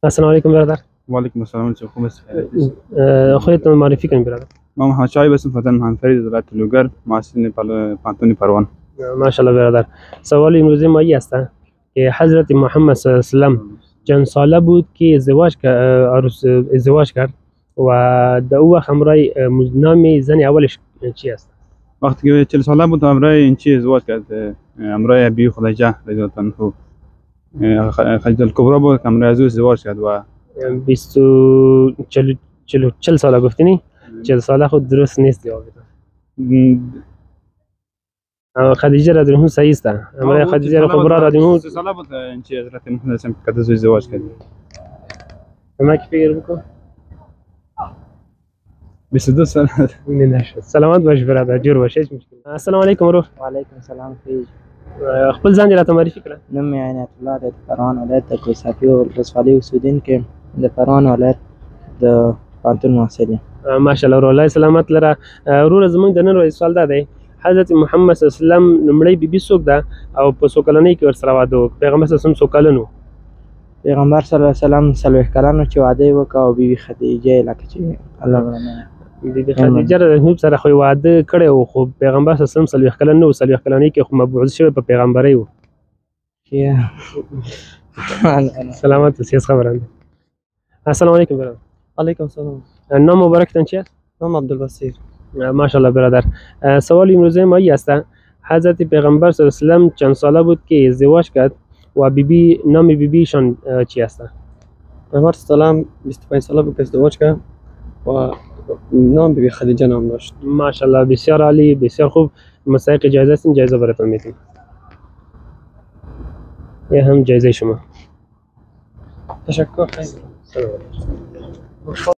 السلام علیکم برادر. و علیکم السلام. چه خوب است. خودتون معرفی کنید برادر. ما محمد شایب هستم، فتن محمد فرید از ولایت لوگر، محصل پانتون پروان. ماشاءالله برادر. سوال امروزی ما است که حضرت محمد صلی الله علیه و سلم چند ساله بود که ازدواج کرد و در او وقت همراه نام زن اولش چی است؟ وقتی که 40 ساله بود همراه این چی ازدواج کرد، همراه بی خدیجه رضی الله عنها. خدیجه الکبرا بود که همراه از او ازدواج کرد و 40 ساله گفتنی؟ 40 ساله خود درست نیست جواب. خدیجه رضی الله عنها صحیح است. همراه خدیجه الکبرا رضی الله عنها 30 ساله بود این چی حضرت محمد صلی الله علیه و سلم ازدواج کرد. ما کی فکر بکن 22 سال. نشد. سلامت باش برادر، جور باش، هیچ مشکل. السلام علیکم ورور. وعلیکم السلام خیج. خپل ځان راته معرفي کړه. نوم مې عنایت الله دی، د پروان ولایت د کوهستافي ولسوالۍ اوسېدونکی د پروان ولایت د پوهنتون محصل یم. ماشاءالله ورور، الله سلامت لره. ورور زمونږ د نن ورځې سوال دا دی، حضرت محمد صلی الله علیه وسلم لومړی بیبي څوک ده او په څو کلنۍ کې ورسره واده وکړ؟ پیغمبر صلی الله علیه وسلم څو کلن و؟ پیغمبر صلی الله علیه وسلم 40 کلن و چې واده یې وکړ او بیبي خدیجه لکه چې الله ورنه بیبي خدیجه رضی الله عنها سره خو واده کړی و، خو پیغمبر صلی الله علیه وسلم 40 کلن نه و، 40 کلنۍ کې خو مبعوث شوی په پیغمبرۍ و. سلامت اوسې، خبره ده. السلام علیکم برادر. علیکم السلام. نام مبارکتان چی است؟ نام عبدالبصیر. ماشاءالله برادر. سوال امروزی ما است، حضرت پیغمبر صلی الله علیه و سلم چند ساله بود که ازدواج کرد و نام بیبیشان چی است؟ پیغمبر سلام 25 ساله بود که ازدواج کرد و نام بیبی خدیجه نام داشت. ماشاءالله بسیار عالی، بسیار خوب. مستحق جایزه هستین، جایزه براتون میدیم. یه هم جایزه شما. تشکر خیلی.